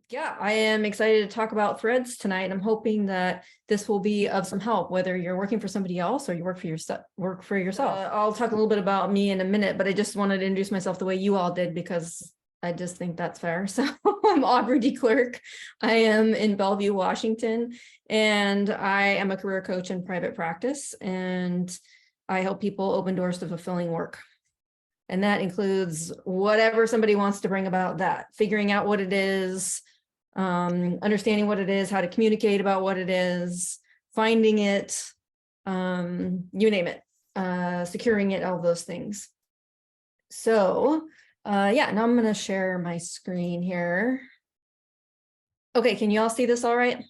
Yeah, I am excited to talk about threads tonight. I'm hoping that this will be of some help, whether you're working for somebody else or you work for yourself. I'll talk a little bit about me in a minute, but I just wanted to introduce myself the way you all did because I just think that's fair. So I'm Aubrie DeClerck. I am in Bellevue, Washington, and I am a career coach in private practice, and I help people open doors to fulfilling work. And that includes whatever somebody wants to bring about that, figuring out what it is, understanding what it is, how to communicate about what it is, finding it, you name it, securing it, all those things. So yeah, now I'm going to share my screen here. Okay, can you all see this all right?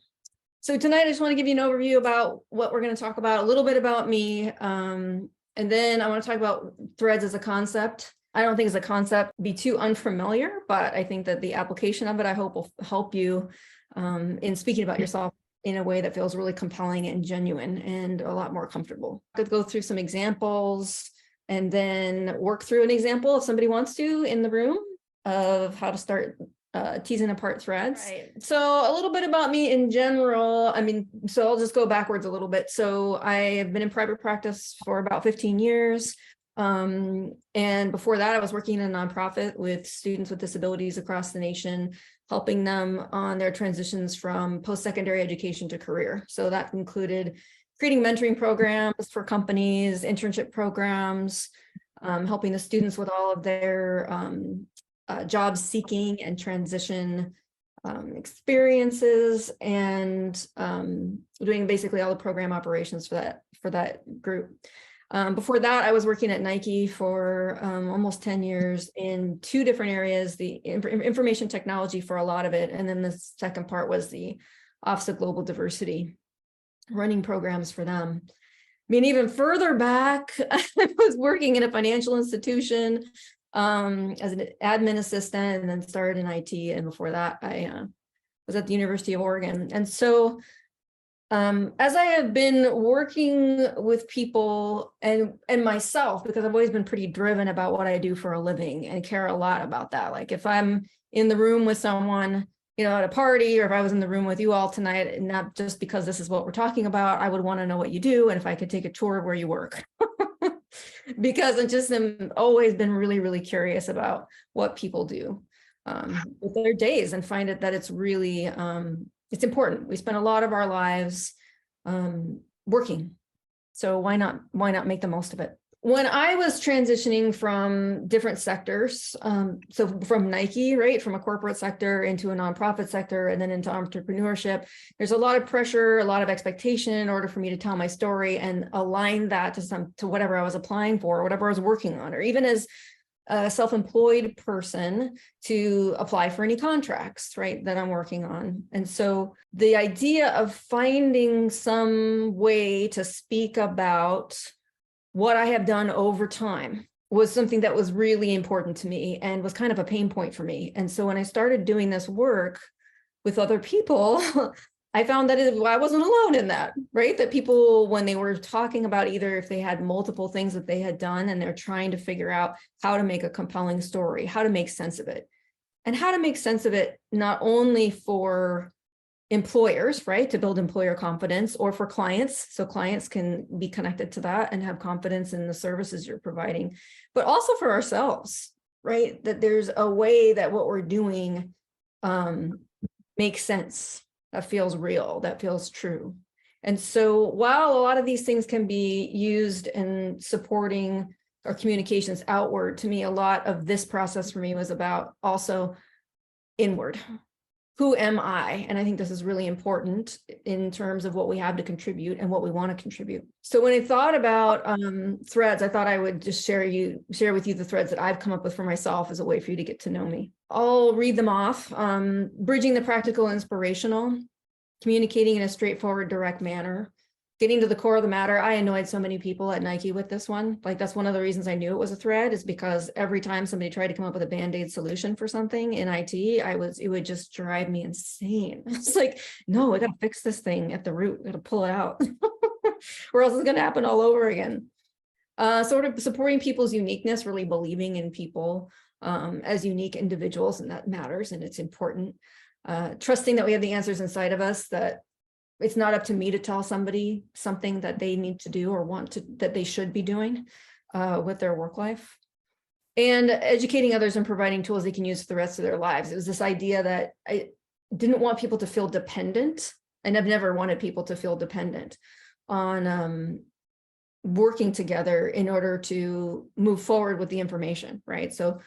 So tonight I just want to give you an overview about what we're going to talk about, a little bit about me, and then I want to talk about threads as a concept. I don't think as a concept be too unfamiliar, but I think that the application of it, I hope, will help you in speaking about yourself in a way that feels really compelling and genuine and a lot more comfortable. I could go through some examples and then work through an example if somebody wants to in the room of how to start teasing apart threads. Right. So a little bit about me in general. So I'll just go backwards a little bit. So I have been in private practice for about 15 years. And before that, I was working in a nonprofit with students with disabilities across the nation, helping them on their transitions from post-secondary education to career. So that included creating mentoring programs for companies, internship programs, helping the students with all of their job seeking and transition experiences, and doing basically all the program operations for that group. Before that, I was working at Nike for almost 10 years in two different areas, the information technology for a lot of it. And then the second part was the Office of Global Diversity, running programs for them. I mean, even further back, I was working in a financial institution as an admin assistant, and then started in IT. And before that, I was at the University of Oregon. And so as I have been working with people and myself, because I've always been pretty driven about what I do for a living and care a lot about that. Like if I'm in the room with someone, at a party, or if I was in the room with you all tonight, and not just because this is what we're talking about, I would want to know what you do and if I could take a tour of where you work. Because I just am always been really, really curious about what people do with their days, and find it that it's really it's important. We spend a lot of our lives working, so why not make the most of it? When I was transitioning from different sectors, so from Nike, right, from a corporate sector into a nonprofit sector, and then into entrepreneurship, there's a lot of pressure, a lot of expectation in order for me to tell my story and align that to whatever I was applying for, or whatever I was working on, or even as a self-employed person to apply for any contracts, right, that I'm working on. And so the idea of finding some way to speak about what I have done over time was something that was really important to me and was kind of a pain point for me. And so when I started doing this work with other people, I found that I wasn't alone in that, right? That people, when they were talking about either if they had multiple things that they had done and they're trying to figure out how to make a compelling story, how to make sense of it, and how to make sense of it not only for employers, right, to build employer confidence, or for clients, so clients can be connected to that and have confidence in the services you're providing, but also for ourselves, right, that there's a way that what we're doing makes sense, that feels real, that feels true. And so while a lot of these things can be used in supporting our communications outward, to me, a lot of this process for me was about also inward. Who am I? And I think this is really important in terms of what we have to contribute and what we want to contribute. So when I thought about threads, I thought I would just share with you the threads that I've come up with for myself as a way for you to get to know me. I'll read them off. Bridging the practical inspirational, communicating in a straightforward, direct manner, getting to the core of the matter. I annoyed so many people at Nike with this one. Like, that's one of the reasons I knew it was a thread, is because every time somebody tried to come up with a Band-Aid solution for something in IT, it would just drive me insane. It's like, no, I got to fix this thing at the root. I got to pull it out or else it's going to happen all over again. Sort of supporting people's uniqueness, really believing in people as unique individuals, and that matters and it's important. trusting that we have the answers inside of us, that it's not up to me to tell somebody something that they need to do or that they should be doing with their work life. And educating others and providing tools they can use for the rest of their lives. It was this idea that I didn't want people to feel dependent, and I've never wanted people to feel dependent on working together in order to move forward with the information, right? So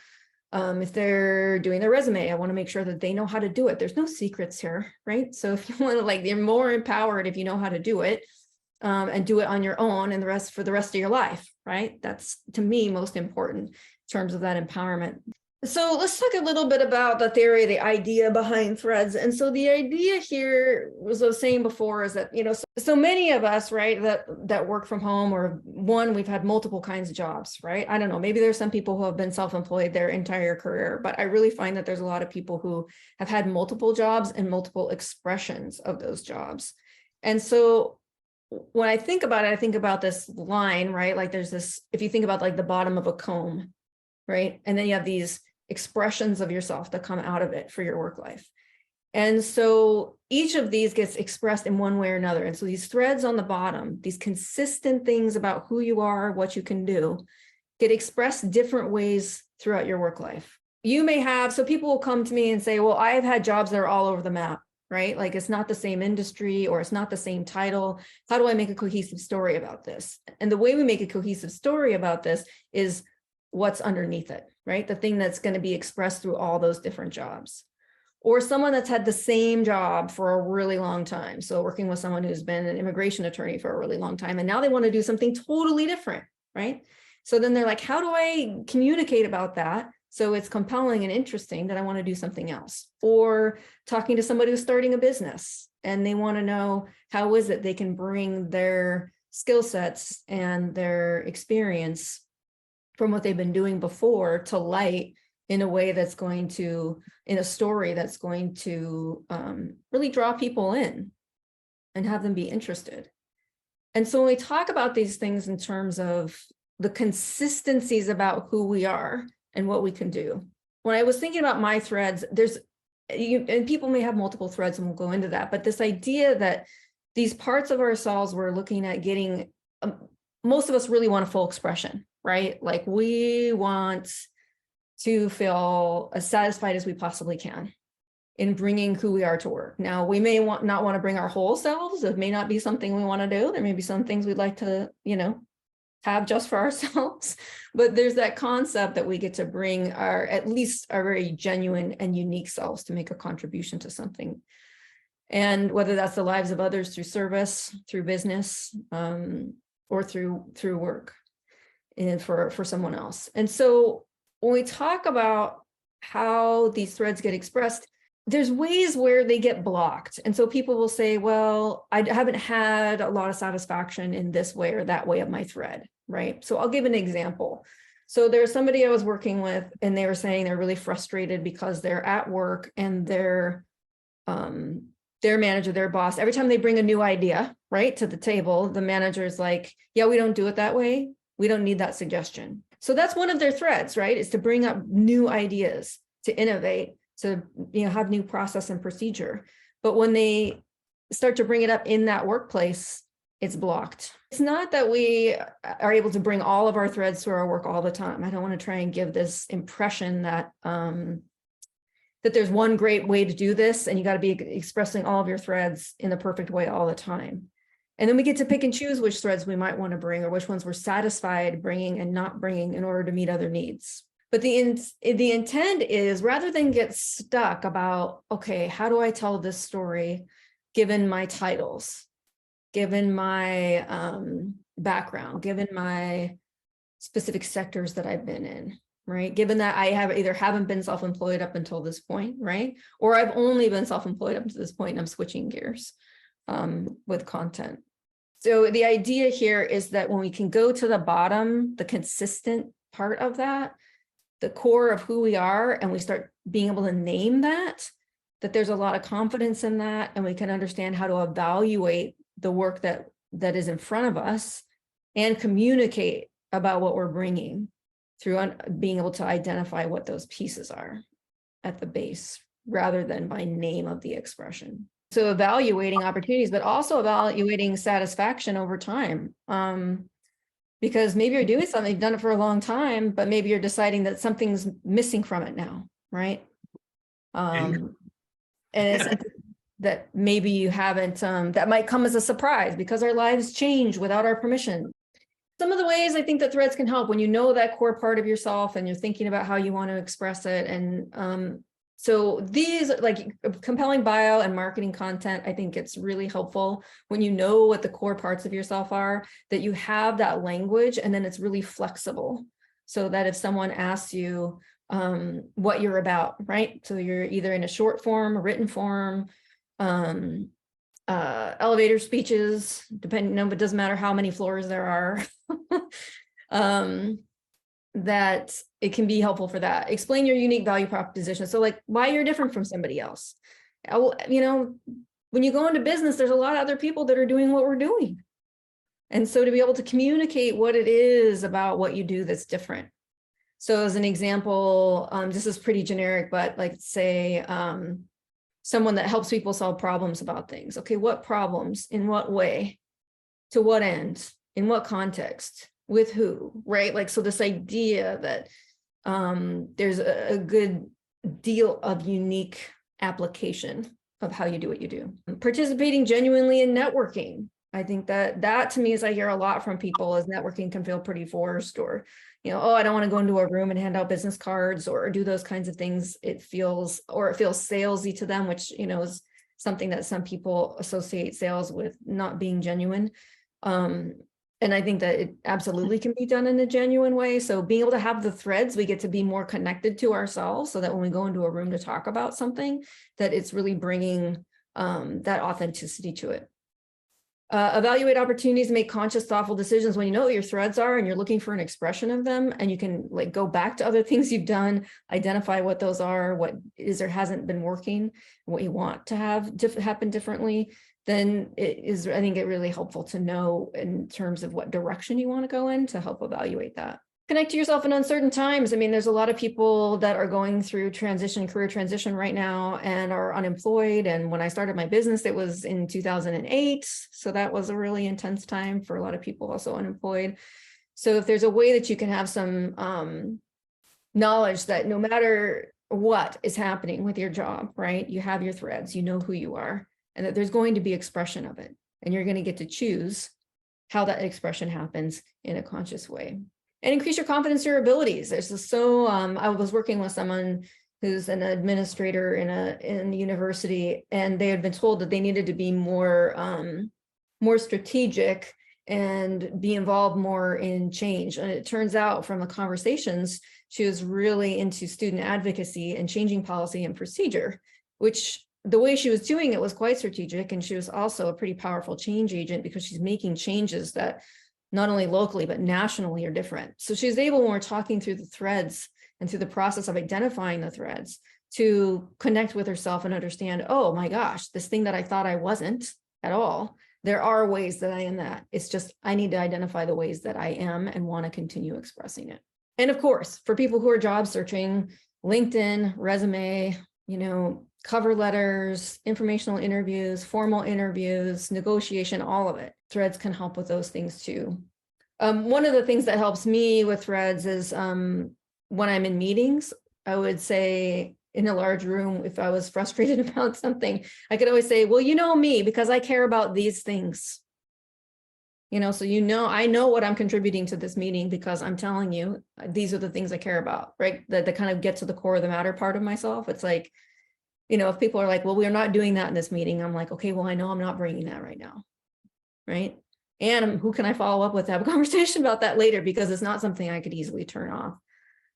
if they're doing their resume, I want to make sure that they know how to do it. There's no secrets here, right? So if you want to, like, you're more empowered if you know how to do it, and do it on your own and for the rest of your life, right? That's, to me, most important in terms of that empowerment. So let's talk a little bit about the theory, the idea behind threads. And so the idea here, as I was saying before, is that, so many of us, right, that work from home, or we've had multiple kinds of jobs, right? I don't know, maybe there's some people who have been self-employed their entire career, but I really find that there's a lot of people who have had multiple jobs and multiple expressions of those jobs. And so when I think about it, I think about this line, right? Like there's this, if you think about like the bottom of a comb, right? And then you have these expressions of yourself that come out of it for your work life. And so each of these gets expressed in one way or another. And so these threads on the bottom, these consistent things about who you are, what you can do, get expressed different ways throughout your work life. You may have, so people will come to me and say, well, I've had jobs that are all over the map, right? Like it's not the same industry or it's not the same title. How do I make a cohesive story about this? And the way we make a cohesive story about this is what's underneath it, right? The thing that's going to be expressed through all those different jobs. Or someone that's had the same job for a really long time. So working with someone who's been an immigration attorney for a really long time, and now they want to do something totally different, right? So then they're like, how do I communicate about that so it's compelling and interesting that I want to do something else? Or talking to somebody who's starting a business and they want to know how is it they can bring their skill sets and their experience from what they've been doing before to light in a way that's going to, in a story that's going to really draw people in and have them be interested. And so when we talk about these things in terms of the consistencies about who we are and what we can do, when I was thinking about my threads, and people may have multiple threads and we'll go into that, but this idea that these parts of ourselves we're looking at getting, most of us really want a full expression, right? Like we want to feel as satisfied as we possibly can in bringing who we are to work. Now, we may not want to bring our whole selves. It may not be something we want to do. There may be some things we'd like to, have just for ourselves. But there's that concept that we get to bring at least our very genuine and unique selves to make a contribution to something. And whether that's the lives of others through service, through business, or through work and for someone else. And so when we talk about how these threads get expressed, there's ways where they get blocked. And so people will say, well, I haven't had a lot of satisfaction in this way or that way of my thread, right? So I'll give an example. So there's somebody I was working with, and they were saying they're really frustrated because they're at work and their manager, their boss, every time they bring a new idea, right, to the table, the manager is like, yeah, we don't do it that way. We don't need that suggestion. So that's one of their threads, right? Is to bring up new ideas, to innovate, to have new process and procedure. But when they start to bring it up in that workplace, it's blocked. It's not that we are able to bring all of our threads to our work all the time. I don't want to try and give this impression that that there's one great way to do this and you got to be expressing all of your threads in the perfect way all the time. And then we get to pick and choose which threads we might want to bring or which ones we're satisfied bringing and not bringing in order to meet other needs. But the intent is, rather than get stuck about, okay, how do I tell this story given my titles, given my background, given my specific sectors that I've been in, right? Given that I haven't been self-employed up until this point, right? Or I've only been self-employed up to this point and I'm switching gears with content. So the idea here is that when we can go to the bottom, the consistent part of that, the core of who we are, and we start being able to name that there's a lot of confidence in that, and we can understand how to evaluate the work that is in front of us and communicate about what we're bringing through being able to identify what those pieces are at the base, rather than by name of the expression. So evaluating opportunities, but also evaluating satisfaction over time. Because maybe you're doing something, you've done it for a long time, but maybe you're deciding that something's missing from it now, right? And it's that maybe you haven't, that might come as a surprise because our lives change without our permission. Some of the ways I think that threads can help when you know that core part of yourself and you're thinking about how you want to express it. And so these, like compelling bio and marketing content, I think it's really helpful when you know what the core parts of yourself are, that you have that language, and then it's really flexible so that if someone asks you what you're about, right? So you're either in a short form, a written form, elevator speeches, depending, no, but it doesn't matter how many floors there are. That it can be helpful for that. Explain your unique value proposition. So like why you're different from somebody else. You know, when you go into business, there's a lot of other people that are doing what we're doing. And so to be able to communicate what it is about what you do that's different. So as an example, this is pretty generic, but like say, someone that helps people solve problems about things. Okay, what problems? In what way? To what end? In what context? With who? Right? Like, so this idea that there's a good deal of unique application of how you do what you do. Participating genuinely in networking. I think that to me, as I hear a lot from people, is networking can feel pretty forced, or, you know, oh, I don't want to go into a room and hand out business cards or do those kinds of things. It feels salesy to them, which, you know, is something that some people associate sales with not being genuine. And I think that it absolutely can be done in a genuine way. So being able to have the threads, we get to be more connected to ourselves so that when we go into a room to talk about something, that it's really bringing that authenticity to it. Evaluate opportunities to make conscious, thoughtful decisions when you know what your threads are and you're looking for an expression of them, and you can like go back to other things you've done, identify what those are, what is or hasn't been working, what you want to have happen differently. Then it is, I think, it really helpful to know in terms of what direction you want to go in to help evaluate that. Connect to yourself in uncertain times. I mean, there's a lot of people that are going through career transition right now and are unemployed. And when I started my business, it was in 2008. So that was a really intense time for a lot of people also unemployed. So if there's a way that you can have some knowledge that no matter what is happening with your job, right, you have your threads, you know who you are, and that there's going to be expression of it. And you're going to get to choose how that expression happens in a conscious way. And increase your confidence in your abilities. There's just I was working with someone who's an administrator in a university, and they had been told that they needed to be more strategic and be involved more in change. And it turns out from the conversations, she was really into student advocacy and changing policy and procedure, which the way she was doing it was quite strategic. And she was also a pretty powerful change agent because she's making changes that not only locally, but nationally are different. So she's able, when we're talking through the threads and through the process of identifying the threads, to connect with herself and understand, oh my gosh, this thing that I thought I wasn't at all, there are ways that I am that. It's just, I need to identify the ways that I am and want to continue expressing it. And of course, for people who are job searching, LinkedIn, resume, you know, cover letters, informational interviews, formal interviews, negotiation, all of it. Threads can help with those things too. One of the things that helps me with threads is when I'm in meetings, I would say in a large room, if I was frustrated about something, I could always say, well, you know me, because I care about these things. You know, so you know, I know what I'm contributing to this meeting because I'm telling you, these are the things I care about, right? That kind of get to the core of the matter part of myself. It's like, you know, if people are like, well, we're not doing that in this meeting, I'm like, okay, well, I know I'm not bringing that right now, right? And who can I follow up with to have a conversation about that later, because it's not something I could easily turn off,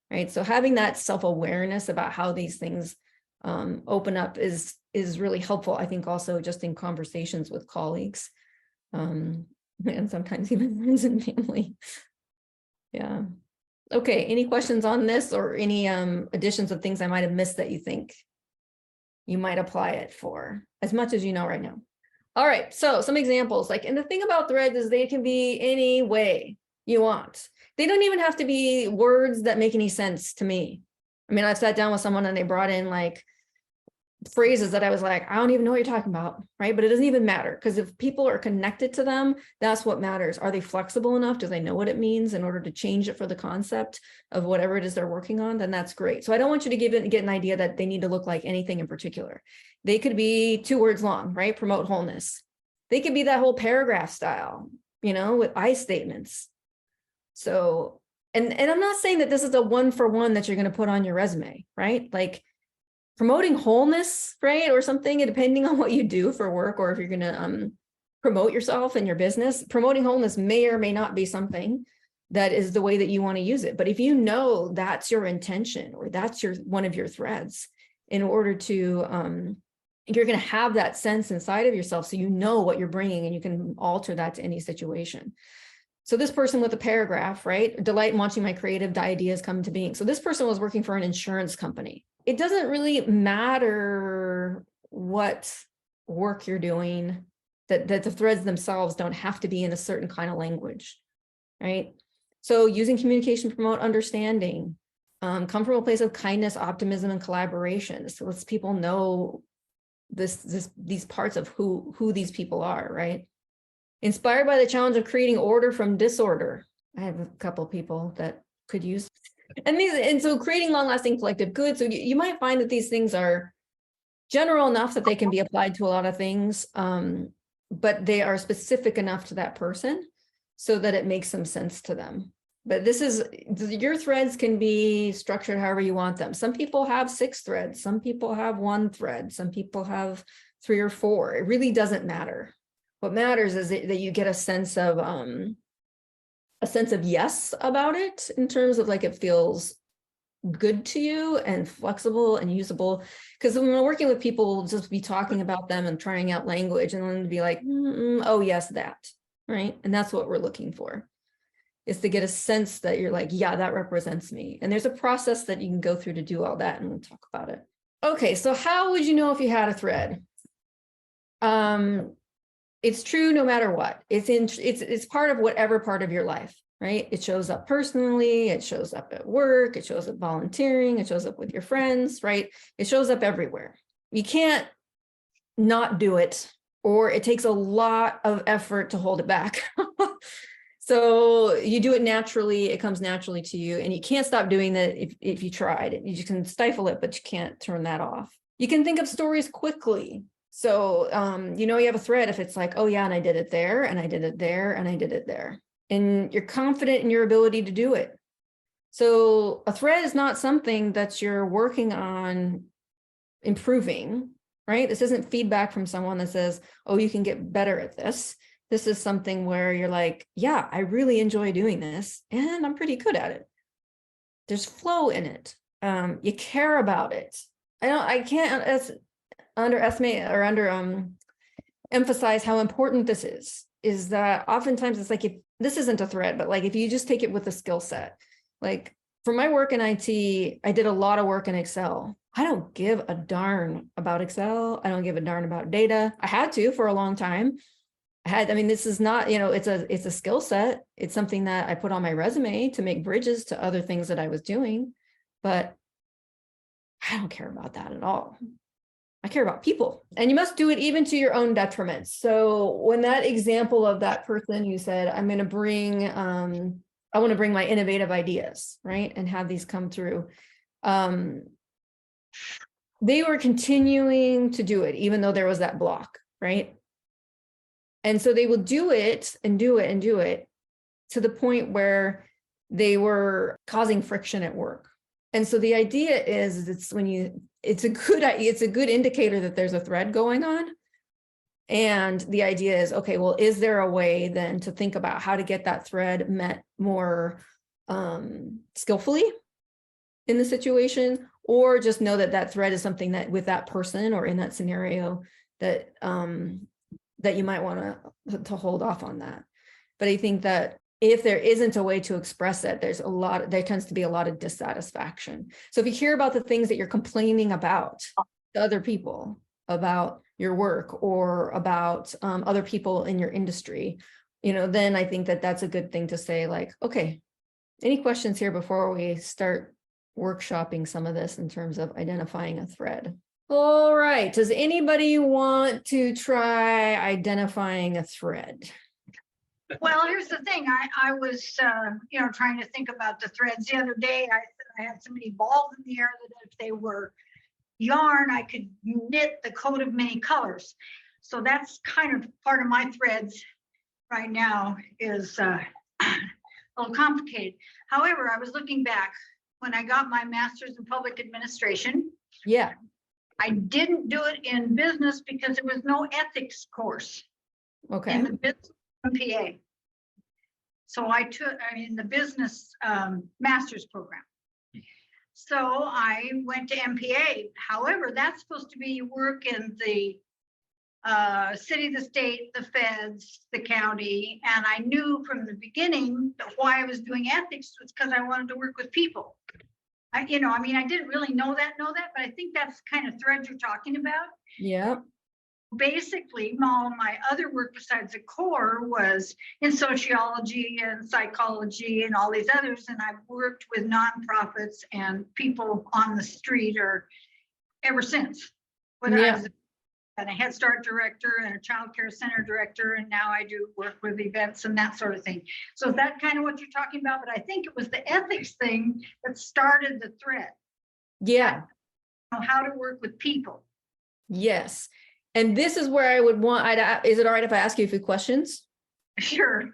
right? So having that self-awareness about how these things open up is really helpful, I think, also just in conversations with colleagues and sometimes even friends and family. Yeah. Okay, any questions on this or any additions of things I might have missed that you think you might apply it for, as much as you know right now? All right, so some examples, like, and the thing about threads is they can be any way you want. They don't even have to be words that make any sense to me. I mean, I've sat down with someone and they brought in like phrases that I was like, I don't even know what you're talking about, right? But it doesn't even matter, because if people are connected to them, that's what matters. Are they flexible enough? Do they know what it means in order to change it for the concept of whatever it is they're working on? Then that's great. So I don't want you to get an idea that they need to look like anything in particular. They could be 2 words long, right? Promote wholeness. They could be that whole paragraph style, with I statements. So, and I'm not saying that this is a 1-for-1 that you're going to put on your resume, right? Like, promoting wholeness, right? Or something, and depending on what you do for work, or if you're going to promote yourself and your business, promoting wholeness may or may not be something that is the way that you want to use it. But if you know that's your intention, or that's one of your threads, in order to, you're going to have that sense inside of yourself, so you know what you're bringing and you can alter that to any situation. So this person with a paragraph, right? Delight in watching my creative ideas come to being. So this person was working for an insurance company. It doesn't really matter what work you're doing, that the threads themselves don't have to be in a certain kind of language, right? So using communication to promote understanding, come from a place of kindness, optimism, and collaboration. So lets people know these parts of who these people are, right? Inspired by the challenge of creating order from disorder. I have a couple people that could use, and so creating long-lasting collective good. So you might find that these things are general enough that they can be applied to a lot of things, but they are specific enough to that person so that it makes some sense to them. But your threads can be structured however you want them. Some people have 6 threads, some people have 1 thread, some people have 3 or 4. It really doesn't matter. What matters is that you get a sense of yes about it, in terms of like, it feels good to you and flexible and usable. Because when we're working with people, we'll just be talking about them and trying out language, and then be like, oh yes, that, right? And that's what we're looking for, is to get a sense that you're like, yeah, that represents me. And there's a process that you can go through to do all that, and we'll talk about it. Okay, so how would you know if you had a thread? It's true no matter what. It's part of whatever part of your life, right? It shows up personally, it shows up at work, it shows up volunteering, it shows up with your friends, right? It shows up everywhere. You can't not do it, or it takes a lot of effort to hold it back. So you do it naturally, it comes naturally to you, and you can't stop doing that if you tried. You can stifle it, but you can't turn that off. You can think of stories quickly. So, you have a thread if it's like, oh yeah, and I did it there, and I did it there, and I did it there. And you're confident in your ability to do it. So a thread is not something that you're working on improving, right? This isn't feedback from someone that says, oh, you can get better at this. This is something where you're like, yeah, I really enjoy doing this, and I'm pretty good at it. There's flow in it. You care about it. I can't underestimate or emphasize how important this is that oftentimes it's like, if this isn't a thread, but like, if you just take it with a skill set, like for my work in IT, I did a lot of work in Excel. I don't give a darn about Excel. I don't give a darn about data. I had to for a long time. This is not, it's a skill set. It's something that I put on my resume to make bridges to other things that I was doing, but I don't care about that at all. I care about people, and you must do it even to your own detriment. So when that example of that person, you said, I want to bring my innovative ideas, right? And have these come through. They were continuing to do it, even though there was that block, right? And so they will do it and do it and do it to the point where they were causing friction at work. And so the idea is, it's a good indicator that there's a thread going on. And the idea is, okay, well, is there a way then to think about how to get that thread met more skillfully in the situation, or just know that that thread is something that with that person or in that scenario that that you might want to hold off on that. But I think that if there isn't a way to express it, there tends to be a lot of dissatisfaction. So if you hear about the things that you're complaining about to other people, about your work or about other people in your industry, then I think that that's a good thing to say, like, okay, any questions here before we start workshopping some of this in terms of identifying a thread? All right. Does anybody want to try identifying a thread? Well, here's the thing. I was, trying to think about the threads the other day. I had so many balls in the air that if they were yarn, I could knit the coat of many colors. So that's kind of part of my threads right now is a little complicated. However, I was looking back when I got my master's in public administration. Yeah. I didn't do it in business because there was no ethics course Okay. in the business MPA. So I took, the business master's program. So I went to MPA. However, that's supposed to be work in the city, the state, the feds, the county. And I knew from the beginning that why I was doing ethics was because I wanted to work with people. I didn't really know that, but I think that's the kind of thread you're talking about. Yeah. Basically, all my other work besides the core was in sociology and psychology and all these others. And I've worked with nonprofits and people on the street or ever since. When I was a Head Start director and a child care center director, and now I do work with events and that sort of thing. So is that kind of what you're talking about? But I think it was the ethics thing that started the thread. Yeah. How to work with people. Yes. And this is where I would want, is it all right if I ask you a few questions? Sure.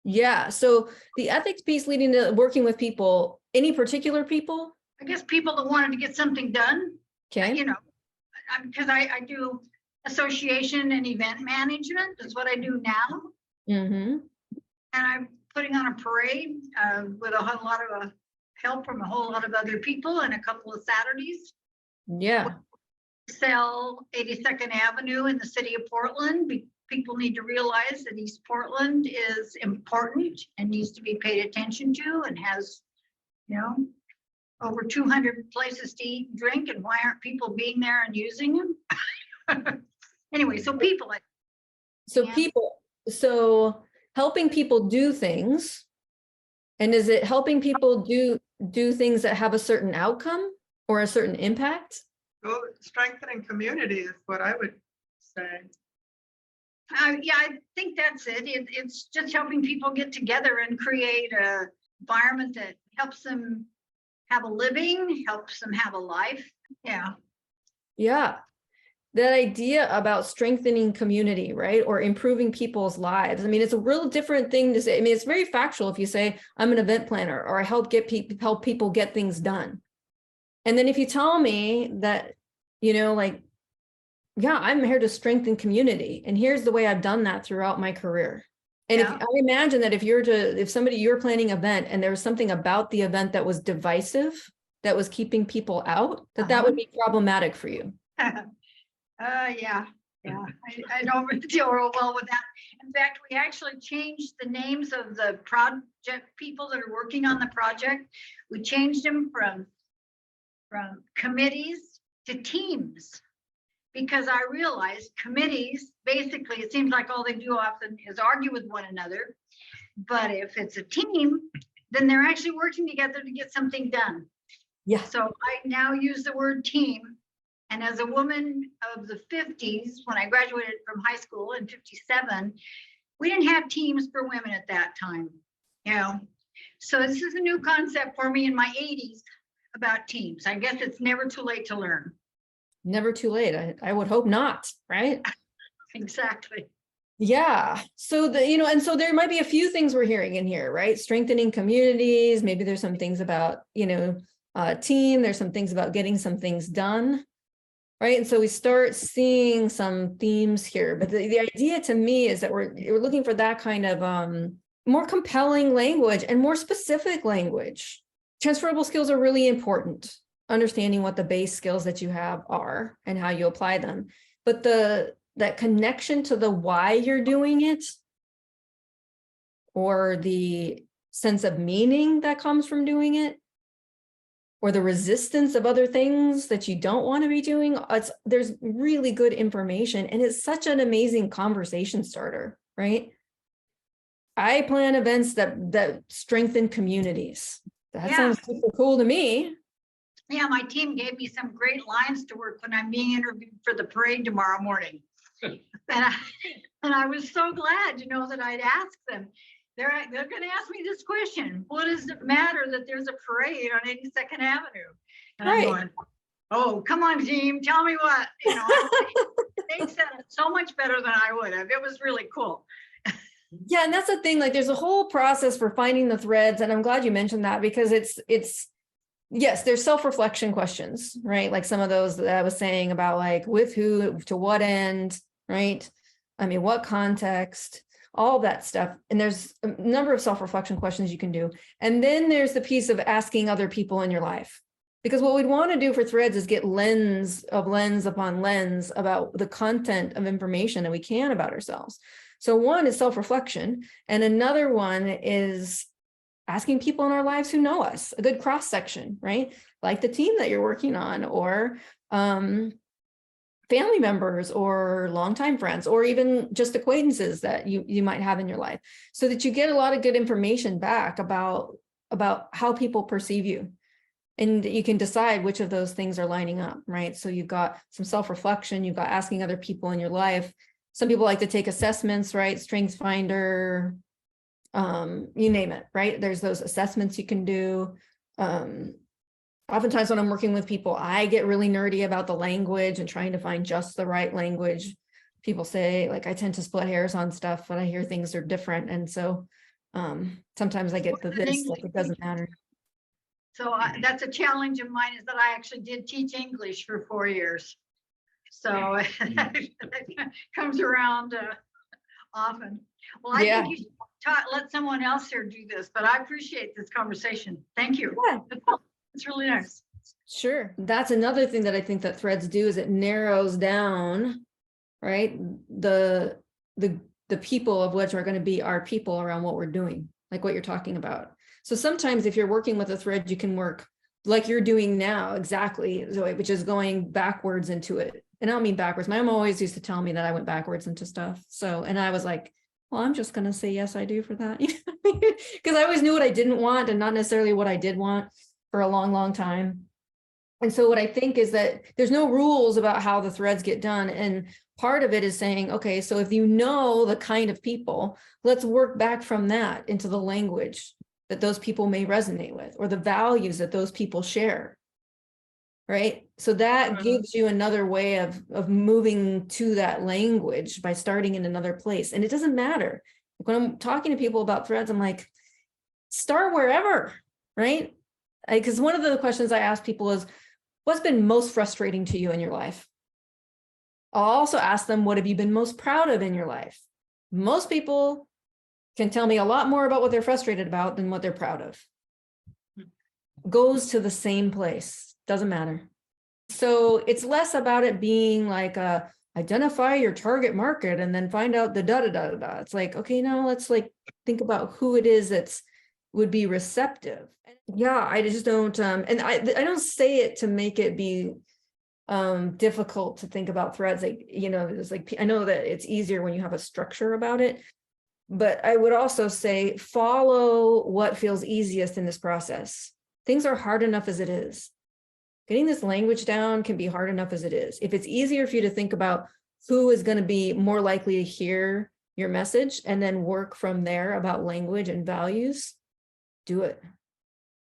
Yeah. So the ethics piece leading to working with people, any particular people? I guess people that wanted to get something done. Okay. Because I do association and event management is what I do now. Mm-hmm. And I'm putting on a parade with a whole lot of help from a whole lot of other people and a couple of Saturdays. Yeah. Sell 82nd Avenue in the city of Portland. People need to realize that East Portland is important and needs to be paid attention to and has, over 200 places to eat and drink. And why aren't people being there and using them? Anyway, so people. So helping people do things. And is it helping people do things that have a certain outcome or a certain impact? Well, strengthening community is what I would say. Yeah, I think that's it. It's just helping people get together and create an environment that helps them have a living, helps them have a life. Yeah. Yeah. That idea about strengthening community, right? Or improving people's lives. I mean, it's a real different thing to say. I mean, it's very factual if you say, I'm an event planner or I help people get things done. And then if you tell me that, yeah, I'm here to strengthen community. And here's the way I've done that throughout my career. And if I imagine that if you're planning an event and there was something about the event that was divisive, that was keeping people out, that would be problematic for you. Yeah. I don't really deal real well with that. In fact, we actually changed the names of the project people that are working on the project. We changed them from committees to teams, because I realized committees, basically, it seems like all they do often is argue with one another. But if it's a team, then they're actually working together to get something done. Yeah. So I now use the word team. And as a woman of the 50s, when I graduated from high school in 57, we didn't have teams for women at that time. So this is a new concept for me in my 80s about teams. I guess it's never too late to learn. Never too late. I would hope not, right? Exactly. Yeah. So and so there might be a few things we're hearing in here, right? Strengthening communities. Maybe there's some things about, team. There's some things about getting some things done, right? And so we start seeing some themes here. But the idea to me is that we're looking for that kind of more compelling language and more specific language. Transferable skills are really important. Understanding what the base skills that you have are and how you apply them. But that connection to the why you're doing it, or the sense of meaning that comes from doing it, or the resistance of other things that you don't want to be doing, there's really good information, and it's such an amazing conversation starter, right? I plan events that strengthen communities. That sounds super cool to me. Yeah, my team gave me some great lines to work when I'm being interviewed for the parade tomorrow morning. And I was so glad, that I'd asked them. They're going to ask me this question: what does it matter that there's a parade on 82nd Avenue? And I'm Right. going, oh, come on, team, tell me what. They said it so much better than I would have. It was really cool. Yeah, and that's the thing, like there's a whole process for finding the threads, and I'm glad you mentioned that, because it's yes, there's self-reflection questions, right? Like some of those that I was saying about, like, with who, to what end, right? I mean, what context, all that stuff. And there's a number of self-reflection questions you can do. And then there's the piece of asking other people in your life. Because what we'd want to do for threads is get lens upon lens about the content of information that we can about ourselves. So one is self-reflection, and another one is asking people in our lives who know us, a good cross section, right? Like the team that you're working on, or family members, or longtime friends, or even just acquaintances that you might have in your life, so that you get a lot of good information back about how people perceive you. And you can decide which of those things are lining up, right? So you've got some self-reflection, you've got asking other people in your life. Some people like to take assessments, right? Strengths Finder, you name it, right? There's those assessments you can do. Oftentimes when I'm working with people, I get really nerdy about the language and trying to find just the right language. People say, like, I tend to split hairs on stuff when I hear things are different. And so sometimes I get this, like, it doesn't matter. So that's a challenge of mine, is that I actually did teach English for 4 years. So it comes around often. Well, I think you should let someone else here do this, but I appreciate this conversation. Thank you. Yeah. It's really nice. Sure. That's another thing that I think that threads do, is it narrows down, right? The people of which are going to be our people around what we're doing, like what you're talking about. So sometimes if you're working with a thread, you can work like you're doing now, exactly, Zoe, which is going backwards into it. And I don't mean backwards. My mom always used to tell me that I went backwards into stuff. So, and I was like, well, I'm just going to say, yes, I do for that. Because I always knew what I didn't want and not necessarily what I did want for a long, long time. And so what I think is that there's no rules about how the threads get done. And part of it is saying, okay, so if you know the kind of people, let's work back from that into the language that those people may resonate with, or the values that those people share. Right. So that gives you another way of moving to that language by starting in another place. And it doesn't matter. When I'm talking to people about threads, I'm like, start wherever, right? Because one of the questions I ask people is, what's been most frustrating to you in your life? I'll also ask them, what have you been most proud of in your life? Most people can tell me a lot more about what they're frustrated about than what they're proud of. Goes to the same place, doesn't matter. So it's less about it being like identify your target market and then find out the da-da-da-da-da. It's like, okay, now let's like think about who it is that's would be receptive. Yeah, I just don't, and I don't say it to make it be difficult to think about threads. Like, it's like, I know that it's easier when you have a structure about it, but I would also say follow what feels easiest in this process. Things are hard enough as it is. Getting this language down can be hard enough as it is. If it's easier for you to think about who is going to be more likely to hear your message and then work from there about language and values, do it.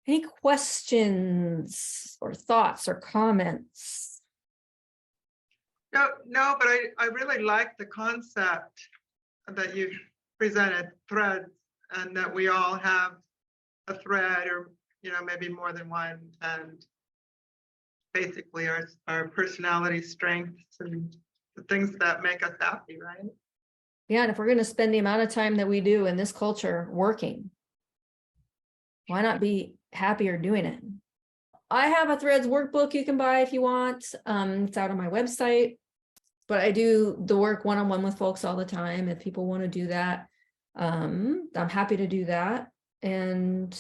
Any questions or thoughts or comments? No, but I really like the concept that you presented, threads, and that we all have a thread, or maybe more than one, and basically our personality strengths and the things that make us happy, right? Yeah, and if we're going to spend the amount of time that we do in this culture working, why not be happier doing it? I have a threads workbook you can buy if you want. It's out on my website, but I do the work one-on-one with folks all the time. If people want to do that, I'm happy to do that. And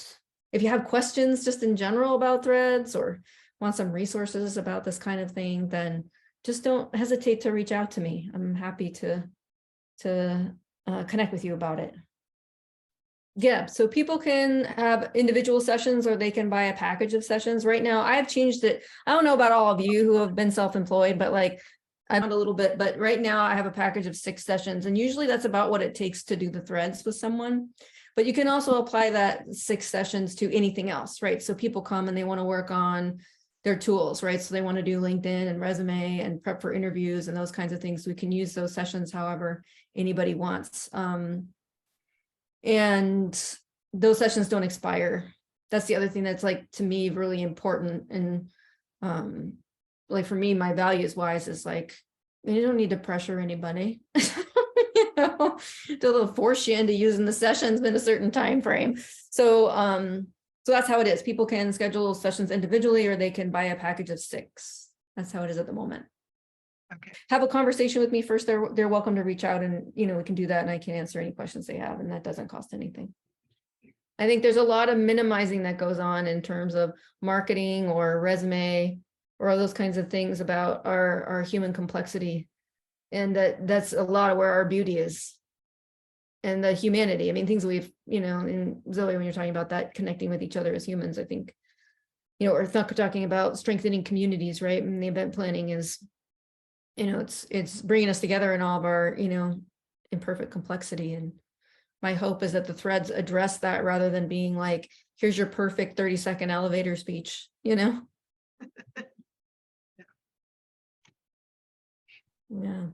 if you have questions just in general about threads or want some resources about this kind of thing, then just don't hesitate to reach out to me. I'm happy to connect with you about it. Yeah, so people can have individual sessions or they can buy a package of sessions. Right now, I've changed it. I don't know about all of you who have been self-employed, but like I found a little bit, but right now I have a package of 6 sessions, and usually that's about what it takes to do the threads with someone. But you can also apply that 6 sessions to anything else, right? So people come and they want to work on their tools, right? So they want to do LinkedIn and resume and prep for interviews and those kinds of things. We can use those sessions however anybody wants. And those sessions don't expire. That's the other thing that's like, to me, really important. And like for me, my values wise is like, you don't need to pressure anybody, you know, to force you into using the sessions in a certain time frame. So so that's how it is. People can schedule sessions individually, or they can buy a package of 6. That's how it is at the moment. Okay. Have a conversation with me first. They're welcome to reach out, and you know, we can do that, and I can answer any questions they have, and that doesn't cost anything. I think there's a lot of minimizing that goes on in terms of marketing or resume or all those kinds of things about our human complexity, and that's a lot of where our beauty is, and the humanity. I mean, things we've, you know, in Zoe, when you're talking about that, connecting with each other as humans, I think, you know, or talking about strengthening communities, right? And the event planning is, you know, it's bringing us together in all of our, you know, imperfect complexity. And my hope is that the threads address that rather than being like, here's your perfect 30-second elevator speech, you know? Yeah.